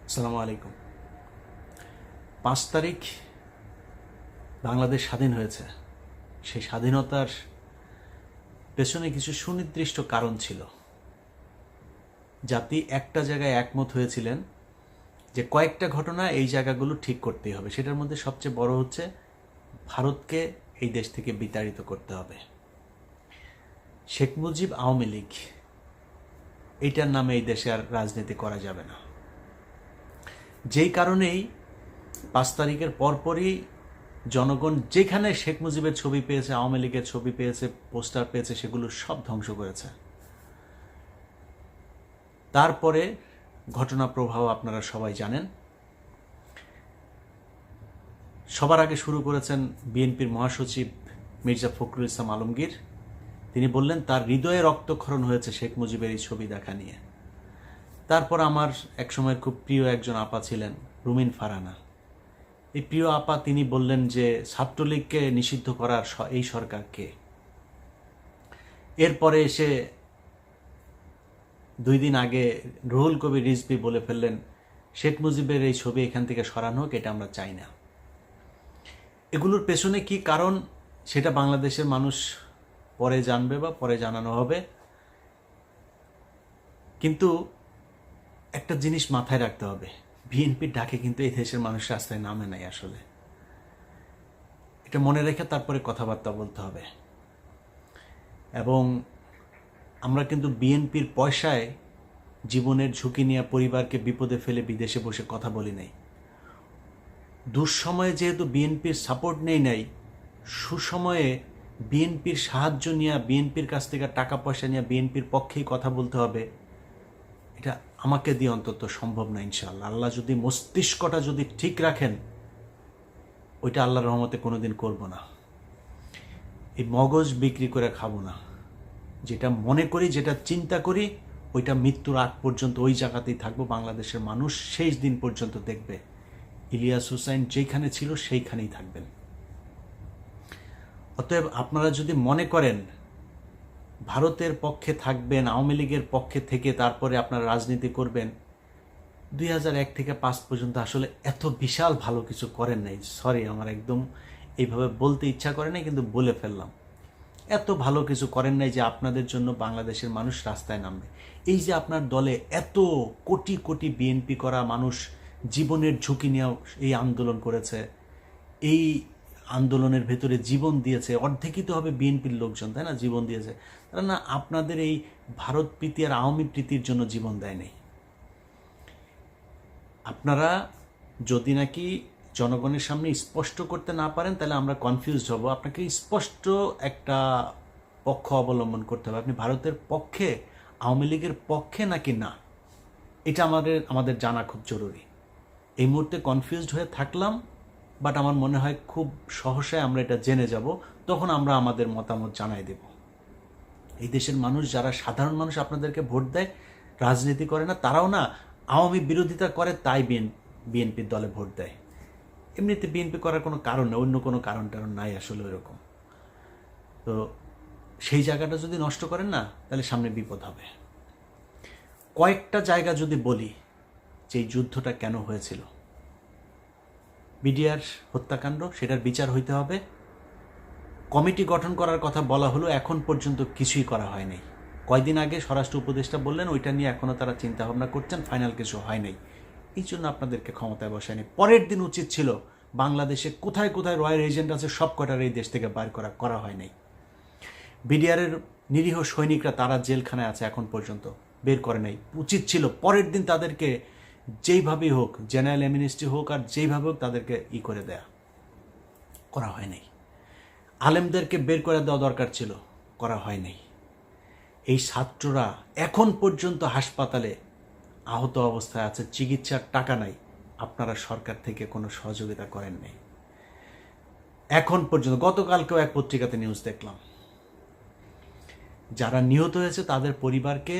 আসসালামু আলাইকুম। 5 তারিখ বাংলাদেশ স্বাধীন হয়েছে। সেই স্বাধীনতার পেছনে কিছু সুনির্দিষ্ট কারণ ছিল। জাতি একটা জায়গায় একমত হয়েছিলেন যে কয়েকটা ঘটনা এই জায়গাগুলো ঠিক করতেই হবে। সেটার মধ্যে সবচেয়ে বড় হচ্ছে ভারতকে এই দেশ থেকে বিতাড়িত করতে হবে। শেখ মুজিব আওয়ামী লীগ এইটার নামে এই দেশে আর রাজনীতি করা যাবে না। যেই কারণেই 5 তারিখের পরপরই জনগণ যেখানে শেখ মুজিবের ছবি পেয়েছে, আওয়ামী লীগের ছবি পেয়েছে, পোস্টার পেয়েছে, সেগুলো সব ধ্বংস করেছে। তারপরে ঘটনা প্রবাহ আপনারা সবাই জানেন। সবার আগে শুরু করেছেন বিএনপির মহাসচিব মির্জা ফখরুল ইসলাম আলমগীর। তিনি বললেন তার হৃদয়ে রক্তক্ষরণ হয়েছে শেখ মুজিবের এই ছবি দেখা নিয়ে। তারপর আমার একসময়ের খুব প্রিয় একজন আপা ছিলেন রুমিন ফারহানা। এই প্রিয় আপা তিনি বললেন যে ছাত্রলীগকে নিষিদ্ধ করার এই সরকার কে। এরপরে এসে 2 দিন আগে রুহুল কবির রিজভী বলে ফেললেন শেখ মুজিবের এই ছবি এখান থেকে সরানো হোক, এটা আমরা চাই না। এগুলোর পেছনে কি কারণ সেটা বাংলাদেশের মানুষ পরে জানবে বা পরে জানানো হবে। কিন্তু একটা জিনিস মাথায় রাখতে হবে, বিএনপির ডাকে কিন্তু এই দেশের মানুষ রাস্তায় নামে নাই। আসলে এটা মনে রেখে তারপরে কথাবার্তা বলতে হবে। এবং আমরা কিন্তু বিএনপির পয়সায় জীবনের ঝুঁকি নিয়ে পরিবারকে বিপদে ফেলে বিদেশে বসে কথা বলি নাই। দুঃসময়ে যেহেতু বিএনপির সাপোর্ট নেই নাই, সুসময়ে বিএনপির সাহায্য নিয়ে, বিএনপির কাছ থেকে টাকা পয়সা নিয়ে বিএনপির পক্ষেই কথা বলতে হবে। এটা আমাকে দিয়ে অন্তত সম্ভব না ইনশাআল্লাহ। আল্লাহ যদি মস্তিষ্কটা যদি ঠিক রাখেন, ওইটা আল্লাহর রহমতে কোনোদিন করব না। এই মগজ বিক্রি করে খাবো না। যেটা মনে করি, যেটা চিন্তা করি, ওইটা মৃত্যুর আগ পর্যন্ত ওই জায়গাতেই থাকবো। বাংলাদেশের মানুষ শেষ দিন পর্যন্ত দেখবে ইলিয়াস হুসাইন যেখানে ছিল সেইখানেই থাকবেন। অতএব আপনারা যদি মনে করেন ভারতের পক্ষে থাকবেন, আওয়ামী লীগের পক্ষে থেকে তারপরে আপনারা রাজনীতি করবেন, 2001 থেকে 5 পর্যন্ত আসলে এত বিশাল ভালো কিছু করেন নাই। সরি, আমার একদম এইভাবে বলতে ইচ্ছা করে নাই, কিন্তু বলে ফেললাম। এত ভালো কিছু করেন নাই যে আপনাদের জন্য বাংলাদেশের মানুষ রাস্তায় নামবে। এই যে আপনার দলে এত কোটি কোটি বিএনপি করা মানুষ জীবনের ঝুঁকি নিয়ে এই আন্দোলন করেছে, এই আন্দোলনের ভেতরে জীবন দিয়েছে, অর্ধেকই তো হবে বিএনপির লোকজন, তাই না? জীবন দিয়েছে তারা। না, আপনাদের এই ভারত প্রীতি আর আওয়ামী প্রীতির জন্য জীবন দেয় নাই। আপনারা যদি নাকি জনগণের সামনে স্পষ্ট করতে না পারেন, তাহলে আমরা কনফিউজড হব। আপনাকে স্পষ্ট একটা পক্ষ অবলম্বন করতে হবে। আপনি ভারতের পক্ষে, আওয়ামী লীগের পক্ষে নাকি না, এটা আমাদের জানা খুব জরুরি। এই মুহূর্তে কনফিউজড হয়ে থাকলাম, বাট আমার মনে হয় খুব সহসায় আমরা এটা জেনে যাব, তখন আমরা আমাদের মতামত জানাই দেব। এই দেশের মানুষ, যারা সাধারণ মানুষ আপনাদেরকে ভোট দেয়, রাজনীতি করে না, তারাও না আওয়ামী বিরোধিতা করে, তাই বিএনপির দলে ভোট দেয়। এমনিতে বিএনপি করার কোনো কারণ নেই, অন্য কোনো কারণ টারণ নাই আসলে ওইরকম। তো সেই জায়গাটা যদি নষ্ট করেন না, তাহলে সামনে বিপদ হবে। কয়েকটা জায়গা যদি বলি যে এই যুদ্ধটা কেন হয়েছিল, বিডিআর হত্যাকাণ্ড, সেটার বিচার হইতে হবে। কমিটি গঠন করার কথা বলা হলো, এখন পর্যন্ত কিছুই করা হয়নি। কয়দিন আগে স্বরাষ্ট্র উপদেষ্টা বললেন ওইটা নিয়ে এখনও তারা চিন্তাভাবনা করছেন, ফাইনাল কিছু হয় নাই। এই জন্য আপনাদেরকে ক্ষমতায় বসায়নি। পরের দিন উচিত ছিল বাংলাদেশে কোথায় কোথায় রয়্যাল এজেন্ট আছে সব কটার এই দেশ থেকে বাইর করা হয় নাই। বিডিআরের নিরীহ সৈনিকরা তারা জেলখানায় আছে, এখন পর্যন্ত বের করে নাই। উচিত ছিল পরের দিন তাদেরকে যেইভাবেই হোক, জেনারেল অ্যামনেস্টি হোক আর যেইভাবে হোক, তাদেরকে করে দেয়া। করা হয় নাই। আলেমদেরকে বের করে দেওয়া দরকার ছিল, করা হয় নাই। এই ছাত্ররা এখন পর্যন্ত হাসপাতালে আহত অবস্থায় আছে, চিকিৎসার টাকা নাই। আপনারা সরকার থেকে কোনো সহযোগিতা করেন নাই এখন পর্যন্ত। গতকালকেও এক পত্রিকাতে নিউজ দেখলাম, যারা নিহত হয়েছে তাদের পরিবারকে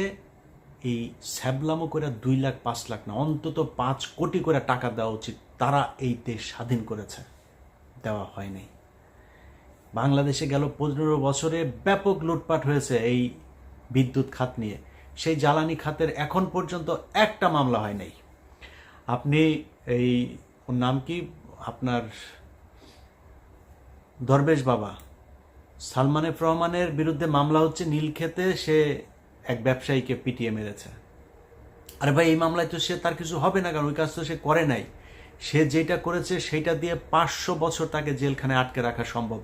এই স্যাবলামো করে 2 লাখ 5 লাখ না, অন্তত 5 কোটি করে টাকা দেওয়া উচিত। তারা এই দেশ স্বাধীন করেছে, দেওয়া হয় নাই। বাংলাদেশে গেল 15 বছরে ব্যাপক লুটপাট হয়েছে এই বিদ্যুৎ খাত নিয়ে। সেই জ্বালানি খাতের এখন পর্যন্ত একটা মামলা হয় নাই। আপনি এই ওর নাম কি আপনার দরবেশ বাবা সালমান এফ রহমানের বিরুদ্ধে মামলা হচ্ছে নীলক্ষেতে, সে এক ব্যবসায়ীকে পিটিয়ে মেরেছে। আরে ভাই, এই মামলায় তো সে তার কিছু হবে না, কারণ ওই কাজ তো সে করে নাই। সে যেটা করেছে সেইটা দিয়ে 500 বছর তাকে জেলখানে আটকে রাখা সম্ভব,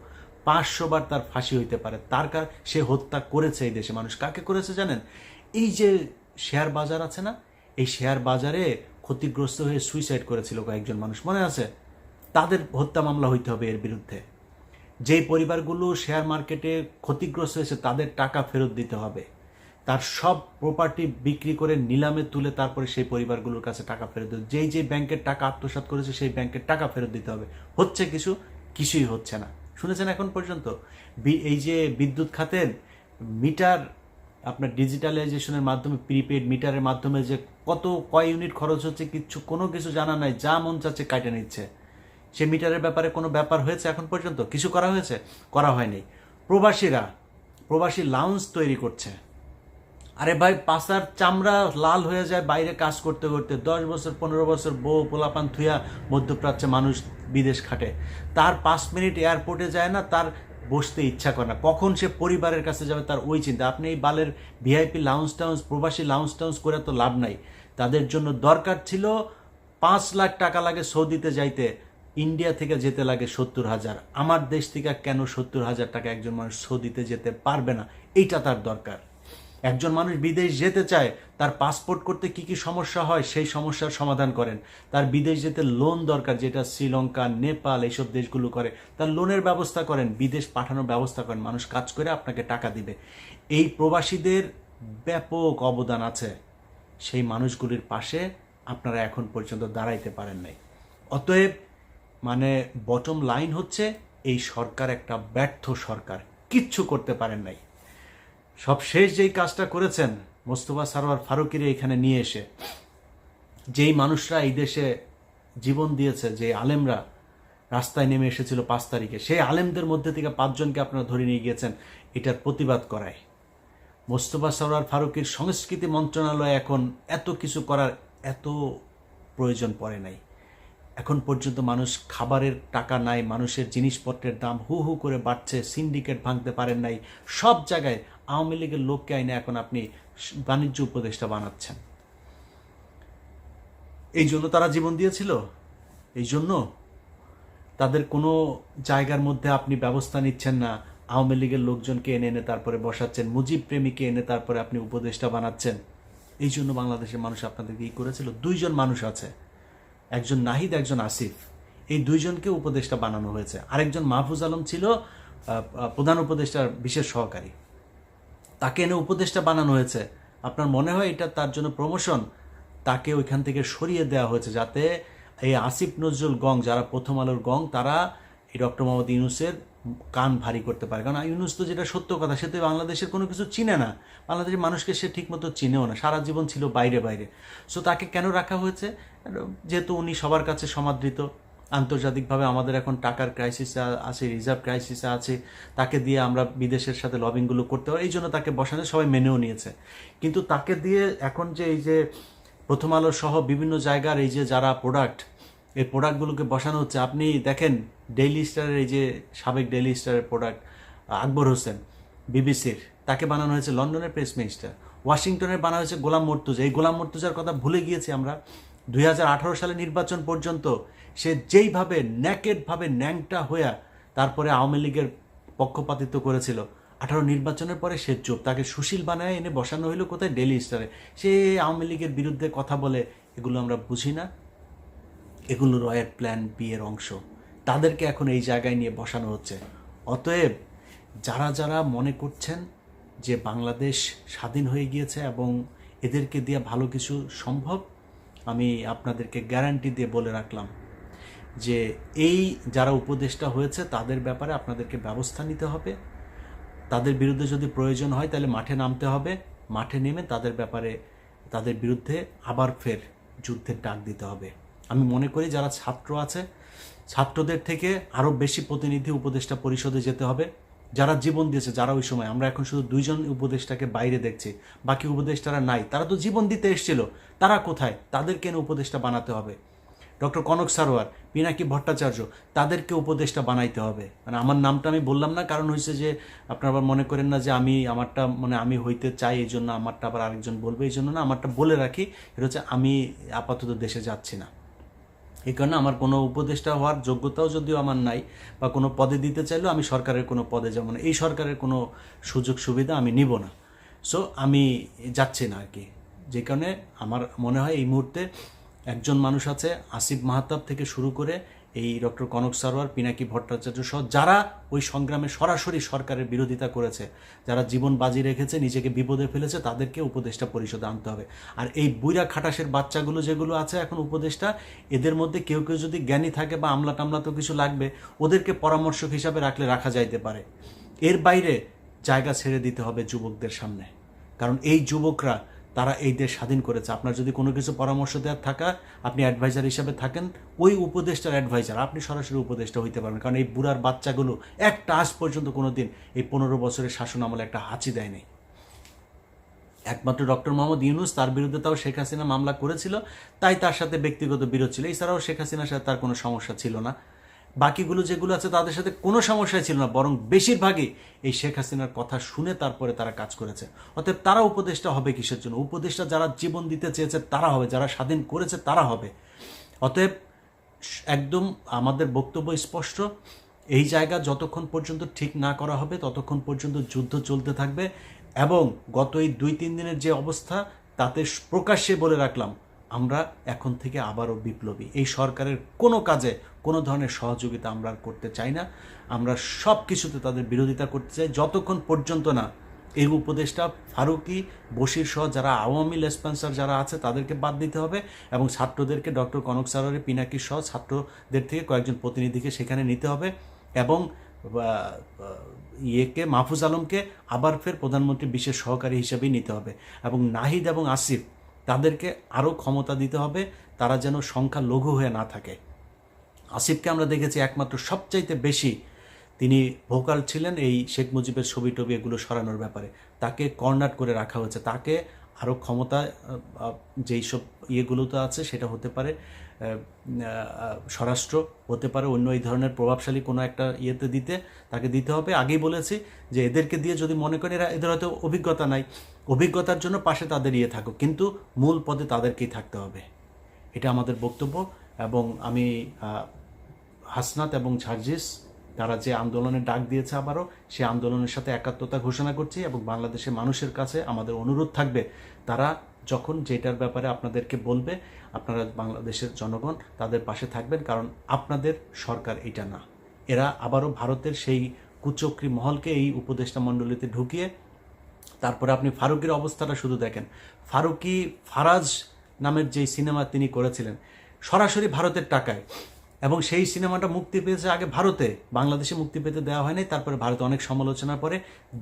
500 বার তার ফাঁসি হইতে পারে। তার সে হত্যা করেছে এই দেশে মানুষ। কাকে করেছে জানেন? এই যে শেয়ার বাজার আছে না, এই শেয়ার বাজারে ক্ষতিগ্রস্ত হয়ে সুইসাইড করেছিল কয়েকজন মানুষ, মনে আছে? তাদের হত্যা মামলা হইতে হবে এর বিরুদ্ধে। যেই পরিবারগুলো শেয়ার মার্কেটে ক্ষতিগ্রস্ত হয়েছে তাদের টাকা ফেরত দিতে হবে। তার সব প্রপার্টি বিক্রি করে নিলামে তুলে তারপরে সেই পরিবারগুলোর কাছে টাকা ফেরত দিতে, যেই ব্যাংকের টাকা আত্মসাৎ করেছে সেই ব্যাংকের টাকা ফেরত দিতে হবে। হচ্ছে কিছুই হচ্ছে না। শুনেছেন এখন পর্যন্ত? এই যে বিদ্যুৎ খাতের মিটার আপনার ডিজিটালাইজেশনের মাধ্যমে, প্রিপেড মিটারের মাধ্যমে যে কয় ইউনিট খরচ হচ্ছে কোনো কিছু জানা নাই, যা মন চাচ্ছে কাটে নিচ্ছে। সে মিটারের ব্যাপারে কোনো ব্যাপার হয়েছে এখন পর্যন্ত? কিছু করা হয়েছে? করা হয়নি। প্রবাসী লাউঞ্জ তৈরি করছে। আরে ভাই, পাছার চামড়া লাল হয়ে যায় বাইরে কাজ করতে করতে। 10 বছর 15 বছর বউ পোলাপান থুয়া মধ্যপ্রাচ্যে মানুষ বিদেশ খাটে, তার 5 মিনিট এয়ারপোর্টে যায় না, তার বসতে ইচ্ছা করে না। কখন সে পরিবারের কাছে যাবে তার ওই চিন্তা। আপনি এই বালের ভিআইপি লাউঞ্জ টাউন্স, প্রবাসী লাউঞ্জ টাউন্স করে তো লাভ নাই। তাদের জন্য দরকার ছিল 5 লাখ টাকা লাগে সৌদিতে যাইতে, ইন্ডিয়া থেকে যেতে লাগে 70,000। আমার দেশ থেকে কেন 70,000 টাকা একজন মানুষ সৌদিতে যেতে পারবে না? এইটা তার দরকার। একজন মানুষ বিদেশ যেতে চায়, তার পাসপোর্ট করতে কি কি সমস্যা হয় সেই সমস্যার সমাধান করেন। তার বিদেশ যেতে লোন দরকার, যেটা শ্রীলঙ্কা, নেপাল এইসব দেশগুলো করে, তার লোনের ব্যবস্থা করেন, বিদেশ পাঠানোর ব্যবস্থা করেন, মানুষ কাজ করে আপনাকে টাকা দিবে। এই প্রবাসীদের ব্যাপক অবদান আছে, সেই মানুষগুলির পাশে আপনারা এখন পর্যন্ত দাঁড়াইতে পারেন নাই। অতএব বটম লাইন হচ্ছে, এই সরকার একটা ব্যর্থ সরকার, কিচ্ছু করতে পারেন নাই। সবশেষ যেই কাজটা করেছেন, মোস্তফা সরওয়ার ফারুকীরে এখানে নিয়ে এসে, যেই মানুষরা এই দেশে জীবন দিয়েছে, যে আলেমরা রাস্তায় নেমে এসেছিল 5 তারিখে, সেই আলেমদের মধ্যে থেকে 5 জনকে আপনারা ধরে নিয়ে গিয়েছেন এটার প্রতিবাদ করায়। মোস্তফা সরওয়ার ফারুকীর সংস্কৃতি মন্ত্রণালয় এখন এত কিছু করার এত প্রয়োজন পড়ে নাই। এখন পর্যন্ত মানুষ খাবারের টাকা নাই, মানুষের জিনিসপত্রের দাম হু হু করে বাড়ছে, সিন্ডিকেট ভাঙতে পারেন নাই। সব জায়গায় আওয়ামী লীগের লোককে আইনে এখন আপনি বাণিজ্য উপদেষ্টা বানাচ্ছেন। এই জন্য তারা জীবন দিয়েছিল? এই জন্য তাদের কোনো জায়গার মধ্যে আপনি ব্যবস্থা নিচ্ছেন না, আওয়ামী লীগের লোকজনকে এনে এনে তারপরে বসাচ্ছেন, মুজিব প্রেমীকে এনে তারপরে আপনি উপদেষ্টা বানাচ্ছেন। এই জন্য বাংলাদেশের মানুষ আপনাদেরকে কি করেছিল? 2 জন মানুষ আছে, একজন নাহিদ, একজন আসিফ, এই 2 জনকে উপদেষ্টা বানানো হয়েছে। আরেকজন মাহফুজ আলম ছিল প্রধান উপদেষ্টার বিশেষ সহকারী, তাকে এনে উপদেষ্টা বানানো হয়েছে। আপনার মনে হয় এটা তার জন্য প্রমোশন? তাকে ওইখান থেকে সরিয়ে দেওয়া হয়েছে যাতে এই আসিফ নজরুল গং, যারা প্রথম আলোর গং, তারা এই ডক্টর মোহাম্মদ ইউনূসের কান ভারী করতে পারে। কারণ ইউনূস তো যেটা সত্য কথা, সে তো বাংলাদেশের কোনো কিছু চিনে না, বাংলাদেশের মানুষকে সে ঠিকমতো চিনেও না, সারা জীবন ছিল বাইরে বাইরে। সো তাকে কেন রাখা হয়েছে? যেহেতু উনি সবার কাছে সমাদৃত, আন্তর্জাতিকভাবে আমাদের এখন টাকার ক্রাইসিসে আছে, রিজার্ভ ক্রাইসিসে আছে, তাকে দিয়ে আমরা বিদেশের সাথে লবিংগুলো করতে পারি, এই জন্য তাকে বসানো, সবাই মেনেও নিয়েছে। কিন্তু তাকে দিয়ে এখন যে এই যে প্রথম আলো সহ বিভিন্ন জায়গার এই যে যারা প্রোডাক্ট, এই প্রোডাক্টগুলোকে বসানো হচ্ছে। আপনি দেখেন ডেইলি স্টারের এই যে সাবেক ডেইলি স্টারের প্রোডাক্ট আকবর হোসেন বিবিসির, তাকে বানানো হয়েছে লন্ডনের প্রেস মিনিস্টার। ওয়াশিংটনের বানানো হয়েছে গোলাম মর্তুজা। এই গোলাম মর্তুজার কথা ভুলে গিয়েছি আমরা। 2018 সালে নির্বাচন পর্যন্ত সে যেইভাবে ন্যাকেডভাবে ন্যাংটা হইয়া তারপরে আওয়ামী লীগের পক্ষপাতিত্ব করেছিল, 18 নির্বাচনের পরে সে চুপ। তাকে সুশীল বানায় এনে বসানো হইলো কোথায়? ডেইলি স্টারে। সে আওয়ামী লীগের বিরুদ্ধে কথা বলে, এগুলো আমরা বুঝি না? এগুলো রয়ের প্ল্যান বি এর অংশ। তাদেরকে এখন এই জায়গায় নিয়ে বসানো হচ্ছে। অতএব যারা যারা মনে করছেন যে বাংলাদেশ স্বাধীন হয়ে গিয়েছে এবং এদেরকে দিয়ে ভালো কিছু সম্ভব, আমি আপনাদেরকে গ্যারান্টি দিয়ে বলে রাখলাম যে এই যারা উপদেষ্টা হয়েছে তাদের ব্যাপারে আপনাদেরকে ব্যবস্থা নিতে হবে। তাদের বিরুদ্ধে যদি প্রয়োজন হয় তাহলে মাঠে নামতে হবে, মাঠে নেমে তাদের ব্যাপারে, তাদের বিরুদ্ধে আবার ফের যুদ্ধের ডাক দিতে হবে। আমি মনে করি যারা ছাত্র আছে, ছাত্রদের থেকে আরও বেশি প্রতিনিধি উপদেষ্টা পরিষদে যেতে হবে, যারা জীবন দিয়েছে, যারা ওই সময়, আমরা এখন শুধু 2জন উপদেষ্টাকে বাইরে দেখছি, বাকি উপদেষ্টারা নাই। তারা তো জীবন দিতে এসেছিল, তারা কোথায়? তাদেরকে এনে উপদেষ্টা বানাতে হবে। ডক্টর কনক সারোয়ার, পিনাকি ভট্টাচার্য, তাদেরকে উপদেষ্টা বানাইতে হবে। মানে আমার নামটা আমি বললাম না, কারণ হয়েছে যে আপনারা আবার মনে করেন না যে আমারটা মানে আমি হইতে চাই এই জন্য আমারটা আবার আরেকজন বলবে, এই জন্য না, আমারটা বলে রাখি। এটা হচ্ছে আমি আপাতত দেশে যাচ্ছি না, এই কারণে আমার কোনো উপদেষ্টা হওয়ার যোগ্যতাও যদিও আমার নাই, বা কোনো পদে দিতে চাইলেও আমি সরকারের কোনো পদে যাব না, এই সরকারের কোনো সুযোগ সুবিধা আমি নিব না। সো আমি যাচ্ছি না আর কি। যে কারণে আমার মনে হয় এই মুহূর্তে একজন মানুষ আছে, আসিফ মাহতাব থেকে শুরু করে এই ডক্টর কনক সারোয়ার, পিনাকি ভট্টাচার্য সহ যারা ওই সংগ্রামে সরাসরি সরকারের বিরোধিতা করেছে, যারা জীবন বাজি রেখেছে, নিজেকে বিপদে ফেলেছে, তাদেরকে উপদেষ্টা পরিষদে আনতে হবে। আর এই বুইরা খাটাসের বাচ্চাগুলো যেগুলো আছে এখন উপদেষ্টা, এদের মধ্যে কেউ কেউ যদি জ্ঞানী থাকে বা আমলা টামলা তো কিছু লাগবে, ওদেরকে পরামর্শক হিসাবে রাখা যাইতে পারে। এর বাইরে জায়গা ছেড়ে দিতে হবে যুবকদের সামনে, কারণ এই যুবকরা তারা এই দেশ স্বাধীন করেছে। আপনার যদি কোনো কিছু পরামর্শ দেওয়ার থাকা, আপনি অ্যাডভাইজার হিসাবে থাকেন, ওই উপদেষ্টার অ্যাডভাইজার, আপনি সরাসরি উপদেষ্টা হইতে পারবেন। কারণ এই বুড়ার বাচ্চাগুলো একটা আজ পর্যন্ত কোনো দিন এই 15 বছরের শাসন আমলে একটা হাঁচি দেয়নি। একমাত্র ডক্টর মোহাম্মদ ইউনূস, তার বিরুদ্ধে তাও শেখ হাসিনা মামলা করেছিল, তাই তার সাথে ব্যক্তিগত বিরোধ ছিল, এছাড়াও শেখ হাসিনার সাথে তার কোনো সমস্যা ছিল না। বাকিগুলো যেগুলো আছে তাদের সাথে কোনো সমস্যাই ছিল না, বরং বেশিরভাগই এই শেখ হাসিনার কথা শুনে তারপরে তারা কাজ করেছে। অতএব তারা উপদেষ্টা হবে কিসের জন্য? উপদেষ্টা যারা জীবন দিতে চেয়েছে তারা হবে, যারা স্বাধীন করেছে তারা হবে। অতএব একদম আমাদের বক্তব্য স্পষ্ট, এই জায়গা যতক্ষণ পর্যন্ত ঠিক না করা হবে ততক্ষণ পর্যন্ত যুদ্ধ চলতে থাকবে। এবং গত এই 2-3 দিনের যে অবস্থা, তাতে প্রকাশ্যে বলে রাখলাম, আমরা এখন থেকে আবারও বিপ্লবী। এই সরকারের কোনো কাজে কোনো ধরনের সহযোগিতা আমরা করতে চাই না, আমরা সব কিছুতে তাদের বিরোধিতা করতে চাই, যতক্ষণ পর্যন্ত না এই উপদেষ্টা ফারুকী, বশির সহ যারা আওয়ামী লেসপেন্সার যারা আছে তাদেরকে বাদ দিতে হবে, এবং ছাত্রদেরকে ডক্টর কনক সারোয়ার, পিনাকি সহ ছাত্রদের থেকে কয়েকজন প্রতিনিধিকে সেখানে নিতে হবে, এবং মাহফুজ আলমকে আবার ফের প্রধানমন্ত্রী বিশেষ সহকারী হিসেবেই নিতে হবে, এবং নাহিদ এবং আসিফ তাদেরকে আরও ক্ষমতা দিতে হবে, তারা যেন সংখ্যা লঘু হয়ে না থাকে। আসিফকে আমরা দেখেছি একমাত্র সবচাইতে বেশি তিনি ভোকাল ছিলেন এই শেখ মুজিবের ছবি টবি এগুলো সরানোর ব্যাপারে, তাকে কর্নার করে রাখা হয়েছে। তাকে আরও ক্ষমতা, যেই সব ইয়েগুলোতে আছে, সেটা হতে পারে স্বরাষ্ট্র, হতে পারে অন্য এই ধরনের প্রভাবশালী কোনো একটা ইয়েতে তাকে দিতে হবে। আগেই বলেছি যে এদেরকে দিয়ে যদি মনে করেন এদের হয়তো অভিজ্ঞতা নাই, অভিজ্ঞতার জন্য পাশে তাদের ইয়ে থাকুক, কিন্তু মূল পদে তাদেরকেই থাকতে হবে, এটা আমাদের বক্তব্য। এবং আমি হাসনাত এবং ঝার্জিস তারা যে আন্দোলনের ডাক দিয়েছে, আবারও সেই আন্দোলনের সাথে একাত্মতা ঘোষণা করছি, এবং বাংলাদেশের মানুষের কাছে আমাদের অনুরোধ থাকবে, তারা যখন যেটার ব্যাপারে আপনাদেরকে বলবে, আপনারা বাংলাদেশের জনগণ তাদের পাশে থাকবেন, কারণ আপনাদের সরকার এটা না। এরা আবারও ভারতের সেই কুচক্রী মহলকে এই উপদেষ্টা মণ্ডলীতে ঢুকিয়ে, তারপরে আপনি ফারুকের অবস্থাটা শুধু দেখেন। ফারাজ নামের যে সিনেমা তিনি করেছিলেন সরাসরি ভারতের টাকায়, এবং সেই সিনেমাটা মুক্তি পেয়েছে আগে ভারতে, বাংলাদেশে মুক্তি পেতে দেওয়া হয়নি। তারপরে ভারতে অনেক সমালোচনার পরে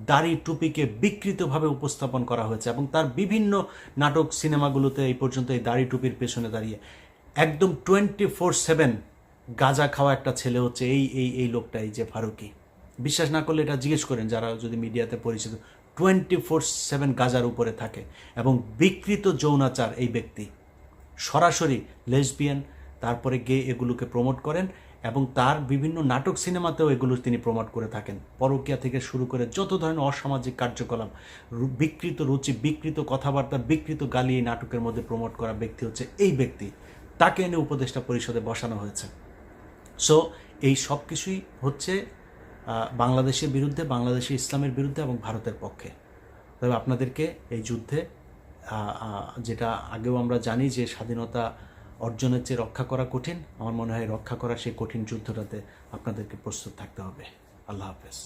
দাড়ি টুপিকে বিকৃতভাবে উপস্থাপন করা হয়েছে, এবং তার বিভিন্ন নাটক সিনেমাগুলোতে এই পর্যন্ত এই দাড়ি টুপির পেছনে দাঁড়িয়ে একদম 24/7 গাঁজা খাওয়া একটা ছেলে হচ্ছে এই লোকটাই যে ফারুকী। বিশ্বাস না করলে এটা জিজ্ঞেস করেন যারা যদি মিডিয়াতে পরিচিত, 24/7 গাঁজার উপরে থাকে, এবং বিকৃত যৌনাচার এই ব্যক্তি, সরাসরি লেসবিয়ান, তারপরে গে, এগুলোকে প্রমোট করেন, এবং তার বিভিন্ন নাটক সিনেমাতেও এগুলো তিনি প্রমোট করে থাকেন। পরকীয়া থেকে শুরু করে যত ধরনের অসামাজিক কার্যকলাপ, বিকৃত রুচি, বিকৃত কথাবার্তা, বিকৃত গালি এই নাটকের মধ্যে প্রমোট করা ব্যক্তি হচ্ছে এই ব্যক্তি। তাকে এনে উপদেষ্টা পরিষদে বসানো হয়েছে। সো এই সব কিছুই হচ্ছে বাংলাদেশের বিরুদ্ধে, বাংলাদেশের ইসলামের বিরুদ্ধে এবং ভারতের পক্ষে। তবে আপনাদেরকে এই যুদ্ধে, যেটা আগেও আমরা জানি যে স্বাধীনতা অর্জনের চেয়ে রক্ষা করা কঠিন, আমার মনে হয় রক্ষা করার সেই কঠিন যুদ্ধটাতে আপনাদেরকে প্রস্তুত থাকতে হবে। আল্লাহ হাফেজ।